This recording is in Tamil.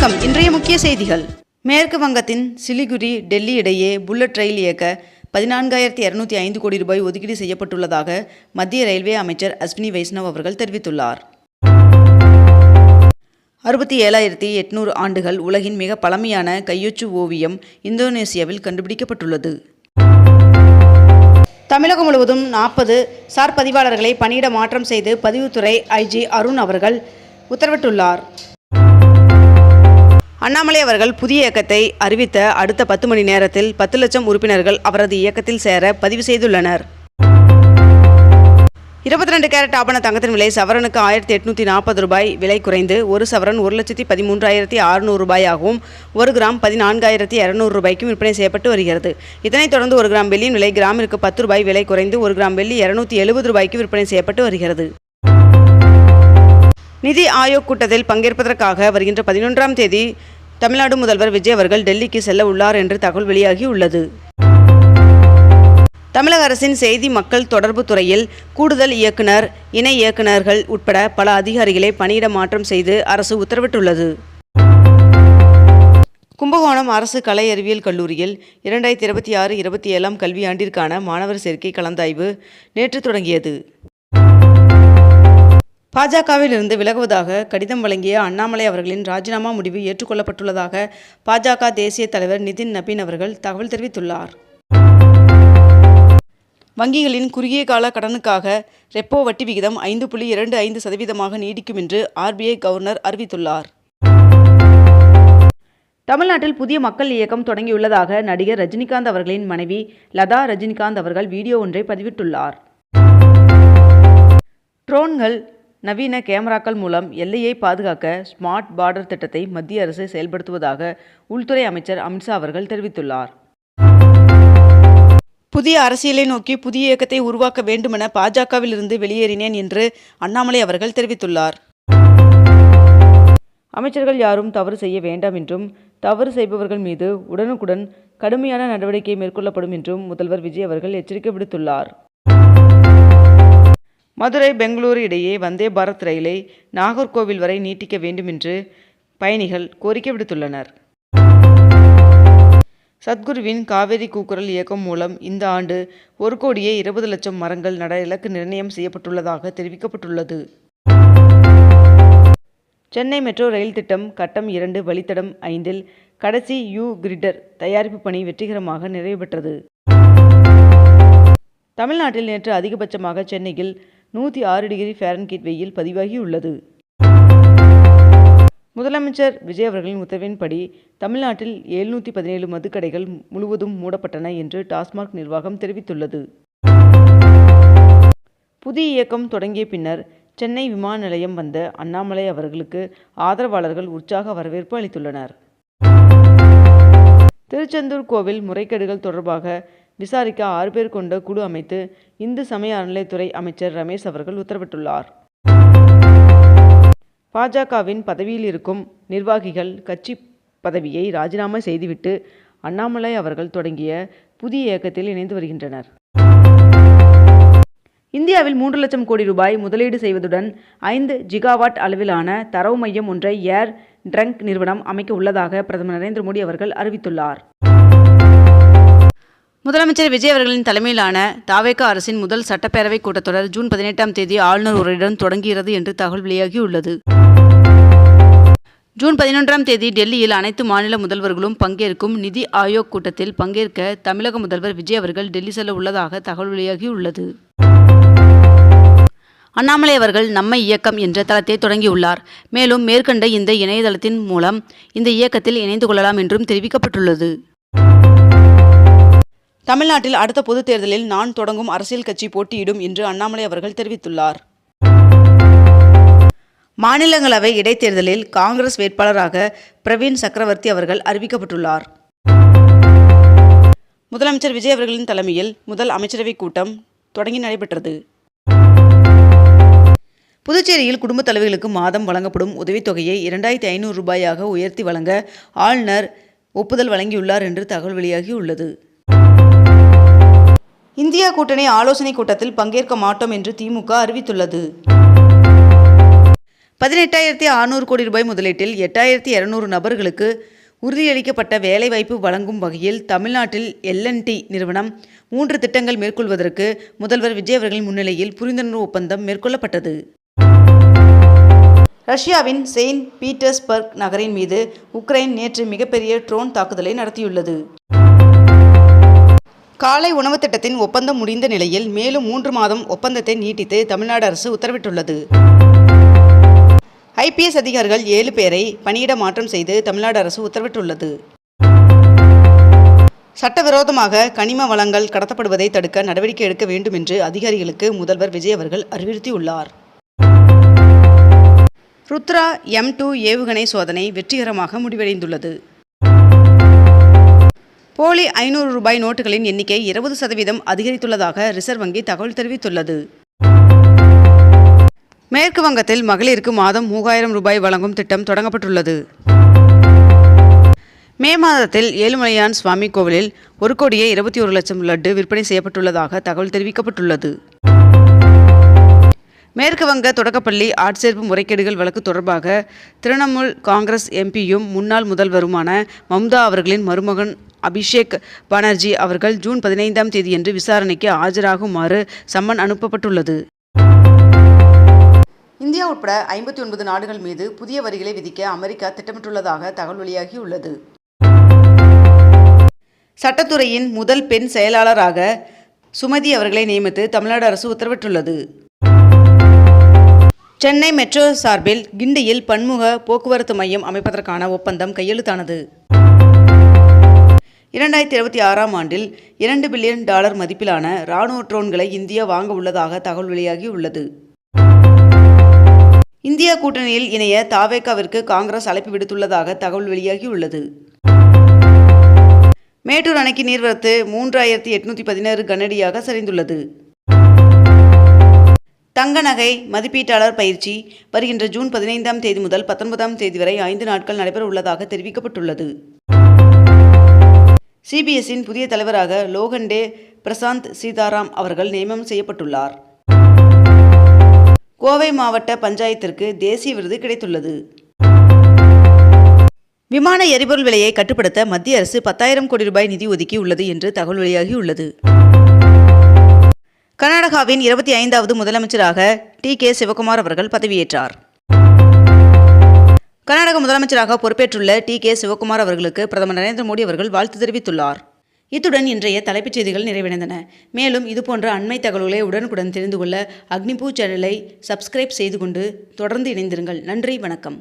வணக்கம். இன்றைய முக்கிய செய்திகள். மேற்கு வங்கத்தின் சிலிகுரி டெல்லி இடையே புல்லட் ரயில் இயக்க 14,205 கோடி ரூபாய் ஒதுக்கீடு செய்யப்பட்டுள்ளதாக மத்திய ரயில்வே அமைச்சர் அஸ்வினி வைஷ்ணவ் அவர்கள் தெரிவித்துள்ளார். 67,800 ஆண்டுகள் உலகின் மிக பழமையான கையொச்சு ஓவியம் இந்தோனேசியாவில் கண்டுபிடிக்கப்பட்டுள்ளது. தமிழகம் முழுவதும் 40 சார் பதிவாளர்களை பணியிட மாற்றம் செய்து பதிவுத்துறை ஐஜி அருண் அவர்கள் உத்தரவிட்டுள்ளார். அண்ணாமலை அவர்கள் புதிய இயக்கத்தை அறிவித்த அடுத்த 10 மணி நேரத்தில் 10 லட்சம் உறுப்பினர்கள் அவரது இயக்கத்தில் சேர பதிவு செய்துள்ளனர். 22 கேரட் ஆபண தங்கத்தின் விலை சவரனுக்கு 1,840 ரூபாய் விலை குறைந்து ஒரு சவரன் 1,13,600 ரூபாயாகவும் 1 கிராம் 14,200 ரூபாய்க்கும் விற்பனை செய்யப்பட்டு வருகிறது. இதனைத் தொடர்ந்து 1 கிராம் வெள்ளியின் விலை கிராமிற்கு 10 ரூபாய் விலை குறைந்து 1 கிராம் வெள்ளி 270 ரூபாய்க்கு விற்பனை செய்யப்பட்டு வருகிறது. நிதி ஆயோக் கூட்டத்தில் பங்கேற்பதற்காக வருகின்ற 11ஆம் தேதி தமிழ்நாடு முதல்வர் விஜய் அவர்கள் டெல்லிக்கு செல்ல உள்ளார் என்று தகவல் வெளியாகி உள்ளது. தமிழக அரசின் செய்தி மக்கள் தொடர்பு துறையில் கூடுதல் இயக்குனர், இணை இயக்குநர்கள் உட்பட பல அதிகாரிகளை பணியிட மாற்றம் செய்து அரசு உத்தரவிட்டுள்ளது. கும்பகோணம் அரசு கலை அறிவியல் கல்லூரியில் 2026-27 கல்வியாண்டிற்கான மாணவர் சேர்க்கை கலந்தாய்வு நேற்று தொடங்கியது. பாஜகவில் இருந்து விலகுவதாக கடிதம் வழங்கிய அண்ணாமலை அவர்களின் ராஜினாமா முடிவு ஏற்றுக்கொள்ளப்பட்டுள்ளதாக பாஜக தேசிய தலைவர் நிதின் நபீன் அவர்கள் தகவல் தெரிவித்துள்ளார். வங்கிகளின் குறுகிய கால கடனுக்காக ரெப்போ வட்டி விகிதம் 5.25% நீடிக்கும் என்று RBI கவர்னர் அறிவித்துள்ளார். தமிழ்நாட்டில் புதிய மக்கள் இயக்கம் தொடங்கியுள்ளதாக நடிகர் ரஜினிகாந்த் அவர்களின் மனைவி லதா ரஜினிகாந்த் அவர்கள் வீடியோ ஒன்றை பதிவிட்டுள்ளார். ட்ரோன்கள், நவீன கேமராக்கள் மூலம் எல்லையை பாதுகாக்க ஸ்மார்ட் பார்டர் திட்டத்தை மத்திய அரசு செயல்படுத்துவதாக உள்துறை அமைச்சர் அமித்ஷா அவர்கள் தெரிவித்துள்ளார். புதிய அரசியலை நோக்கி புதிய இயக்கத்தை உருவாக்க வேண்டுமென பாஜகவில் இருந்து வெளியேறினேன் என்று அண்ணாமலை அவர்கள் தெரிவித்துள்ளார். அமைச்சர்கள் யாரும் தவறு செய்ய வேண்டாம் என்றும் தவறு செய்பவர்கள் மீது உடனுக்குடன் கடுமையான நடவடிக்கை மேற்கொள்ளப்படும் என்றும் முதல்வர் விஜய் அவர்கள் எச்சரிக்கை விடுத்துள்ளார். மதுரை, பெங்களூரு இடையே வந்தே பாரத் ரயிலை நாகர்கோவில் வரை நீட்டிக்க வேண்டும் என்று பயணிகள் கோரிக்கை விடுத்துள்ளனர். சத்குருவின் காவேரி கூக்குரல் இயக்கம் மூலம் இந்த ஆண்டு 1,20,00,000 மரங்கள் நட இலக்கு நிர்ணயம் செய்யப்பட்டுள்ளதாக தெரிவிக்கப்பட்டுள்ளது. சென்னை மெட்ரோ ரயில் திட்டம் கட்டம் 2 வழித்தடம் 5 கடைசி கிரிடர் தயாரிப்பு பணி வெற்றிகரமாக நிறைவு பெற்றது. தமிழ்நாட்டில் நேற்று அதிகபட்சமாக சென்னையில் 106 டிகிரி ஃபாரன்ஹீட் வெயில் பதிவாகியுள்ளது. முதலமைச்சர் விஜய் அவர்களின் உத்தரவின்படி தமிழ்நாட்டில் 717 மதுக்கடைகள் முழுவதும் மூடப்பட்டன என்று டாஸ்மாக் நிர்வாகம் தெரிவித்துள்ளது. புதிய இயக்கம் தொடங்கிய பின்னர் சென்னை விமான நிலையம் வந்த அண்ணாமலை அவர்களுக்கு ஆதரவாளர்கள் உற்சாக வரவேற்பு அளித்துள்ளனர். திருச்செந்தூர் கோவில் முறைகேடுகள் தொடர்பாக விசாரிக்க 6 பேர் கொண்ட குழு அமைத்து இந்து சமய அறநிலையத்துறை அமைச்சர் ரமேஷ் அவர்கள் உத்தரவிட்டுள்ளார். பாஜகவின் பதவியில் இருக்கும் நிர்வாகிகள் கட்சி பதவியை ராஜினாமா செய்துவிட்டு அண்ணாமலை அவர்கள் தொடங்கிய புதிய இயக்கத்தில் இணைந்து வருகின்றனர். இந்தியாவில் 3 லட்சம் கோடி ரூபாய் முதலீடு செய்வதுடன் 5 ஜிகாவாட் அளவிலான தரவு மையம் ஒன்றை ஏர் ட்ரங்க் நிறுவனம் அமைக்க உள்ளதாக பிரதமர் நரேந்திர மோடி அவர்கள் அறிவித்துள்ளார். முதலமைச்சர் விஜய் அவர்களின் தலைமையிலான தாவேகா அரசின் முதல் சட்டப்பேரவை கூட்டத்தொடர் ஜூன் 18ஆம் தேதி ஆளுநர் உரையுடன் தொடங்குகிறது என்று தகவல் வெளியாகியுள்ளது. ஜூன் 11ஆம் தேதி டெல்லியில் அனைத்து மாநில முதல்வர்களும் பங்கேற்கும் நிதி ஆயோக் கூட்டத்தில் பங்கேற்க தமிழக முதல்வர் விஜய் அவர்கள் டெல்லி செல்ல உள்ளதாக தகவல் வெளியாகியுள்ளது. அண்ணாமலை அவர்கள் நம்ம இயக்கம் என்ற தளத்தை தொடங்கியுள்ளார். மேலும் மேற்கண்ட இந்த இணையதளத்தின் மூலம் இந்த இயக்கத்தில் இணைந்து கொள்ளலாம் என்றும் தெரிவிக்கப்பட்டுள்ளது. தமிழ்நாட்டில் அடுத்த பொதுத் தேர்தலில் நான் தொடங்கும் அரசியல் கட்சி போட்டியிடும் என்று அண்ணாமலை அவர்கள் தெரிவித்துள்ளார். மாநிலங்களவை இடைத்தேர்தலில் காங்கிரஸ் வேட்பாளராக பிரவீன் சக்கரவர்த்தி அவர்கள் அறிவிக்கப்பட்டுள்ளார். முதலமைச்சர் விஜய் அவர்களின் தலைமையில் முதல் அமைச்சரவை கூட்டம் தொடங்கி நடைபெற்றது. புதுச்சேரியில் குடும்ப தலைவிகளுக்கு மாதம் வழங்கப்படும் உதவித்தொகையை 2,500 ரூபாயாக உயர்த்தி வழங்க ஆளுநர் ஒப்புதல் வழங்கியுள்ளார் என்று தகவல் வெளியாகியுள்ளது. இந்தியா கூட்டணி ஆலோசனை கூட்டத்தில் பங்கேற்க மாட்டோம் என்று திமுக அறிவித்துள்ளது. 18,600 கோடி ரூபாய் முதலீட்டில் 8,200 நபர்களுக்கு உறுதியளிக்கப்பட்ட வேலைவாய்ப்பு வழங்கும் வகையில் தமிழ்நாட்டில் L&T நிறுவனம் 3 திட்டங்கள் மேற்கொள்வதற்கு முதல்வர் விஜய் அவர்களின் முன்னிலையில் புரிந்துணர்வு ஒப்பந்தம் மேற்கொள்ளப்பட்டது. ரஷ்யாவின் செயின்ட் பீட்டர்ஸ்பர்க் நகரின் மீது உக்ரைன் நேற்று மிகப்பெரிய ட்ரோன் தாக்குதலை நடத்தியுள்ளது. காலை உணவு திட்டத்தின் ஒப்பந்தம் முடிந்த நிலையில் மேலும் 3 மாதம் ஒப்பந்தத்தை நீட்டித்து தமிழ்நாடு அரசு உத்தரவிட்டுள்ளது. IPS அதிகாரிகள் 7 பேரை பணியிட மாற்றம் செய்து தமிழ்நாடு அரசு உத்தரவிட்டுள்ளது. சட்டவிரோதமாக கனிம வளங்கள் கடத்தப்படுவதை தடுக்க நடவடிக்கை எடுக்க வேண்டும் என்று அதிகாரிகளுக்கு முதல்வர் விஜய் அவர்கள் அறிவுறுத்தியுள்ளார். ருத்ரா M2 ஏவுகணை சோதனை வெற்றிகரமாக முடிவடைந்துள்ளது. போலி 500 ரூபாய் நோட்டுகளின் எண்ணிக்கை 20% அதிகரித்துள்ளதாக ரிசர்வ் வங்கி தகவல் தெரிவித்துள்ளது. மேற்கு வங்கத்தில் மகளிருக்கு மாதம் 3000 ரூபாய் வழங்கும் திட்டம் தொடங்கப்பட்டுள்ளது. மே மாதத்தில் ஏழுமலையான் சுவாமி கோவிலில் 1,21,00,000 லட்டு விற்பனை செய்யப்பட்டுள்ளதாக தகவல் தெரிவிக்கப்பட்டுள்ளது. மேற்கு வங்க தொடக்கப்பள்ளி ஆட்சேர்ப்பு முறைகேடுகள் வழக்கு தொடர்பாக திரிணாமுல் காங்கிரஸ் MPயும் முன்னாள் முதல்வருமான மம்தா அவர்களின் மருமகன் அபிஷேக் பானர்ஜி அவர்கள் ஜூன் 15ஆம் தேதியன்று விசாரணைக்கு ஆஜராகுமாறு சம்மன் அனுப்பப்பட்டுள்ளது. இந்தியா உட்பட 59 நாடுகள் மீது புதிய வரிகளை விதிக்க அமெரிக்கா திட்டமிட்டுள்ளதாக தகவல் வெளியாகியுள்ளது. சட்டத்துறையின் முதல் பெண் செயலாளராக சுமதி அவர்களை நியமித்து தமிழ்நாடு அரசு உத்தரவிட்டுள்ளது. சென்னை மெட்ரோ சார்பில் கிண்டியில் பன்முக போக்குவரத்து மையம் அமைப்பதற்கான ஒப்பந்தம் கையெழுத்தானது. 2026ஆம் ஆண்டில் $2 பில்லியன் மதிப்பிலான இராணுவ ட்ரோன்களை இந்தியா வாங்க உள்ளதாக தகவல் வெளியாகியுள்ளது. இந்தியா கூட்டணியில் இணைய தவேகாவிற்கு காங்கிரஸ் அழைப்பு விடுத்துள்ளதாக தகவல் வெளியாகியுள்ளது. மேட்டூர் அணைக்கு நீர்வரத்து 3,816 கனஅடியாக சரிந்துள்ளது. தங்க நகை மதிப்பீட்டாளர் பயிற்சி வருகின்ற ஜூன் 15ஆம் தேதி முதல் 19ஆம் தேதி வரை 5 நாட்கள் நடைபெற உள்ளதாக தெரிவிக்கப்பட்டுள்ளது. CBSஇன் புதிய தலைவராக லோகண்டே பிரசாந்த் சீதாராம் அவர்கள் நியமனம் செய்யப்பட்டுள்ளார். கோவை மாவட்ட பஞ்சாயத்திற்கு தேசிய விருது கிடைத்துள்ளது. விமான எரிபொருள் விலையை கட்டுப்படுத்த மத்திய அரசு 10,000 கோடி ரூபாய் நிதி ஒதுக்கி உள்ளது என்று தகவல் வெளியாகியுள்ளது. கர்நாடகாவின் 25வது முதலமைச்சராக T.K. சிவகுமார் அவர்கள் பதவியேற்றார். கர்நாடக முதலமைச்சராக பொறுப்பேற்றுள்ள T.K. சிவகுமார் அவர்களுக்கு பிரதமர் நரேந்திர மோடி அவர்கள் வாழ்த்து தெரிவித்துள்ளார். இத்துடன் இன்றைய தலைப்புச் செய்திகள் நிறைவடைந்தன. மேலும் இதுபோன்ற அண்மை தகவல்களை உடனுக்குடன் தெரிந்து கொள்ள அக்னிபூ சேனலை சப்ஸ்கிரைப் செய்து கொண்டு தொடர்ந்து இணைந்திருங்கள். நன்றி, வணக்கம்.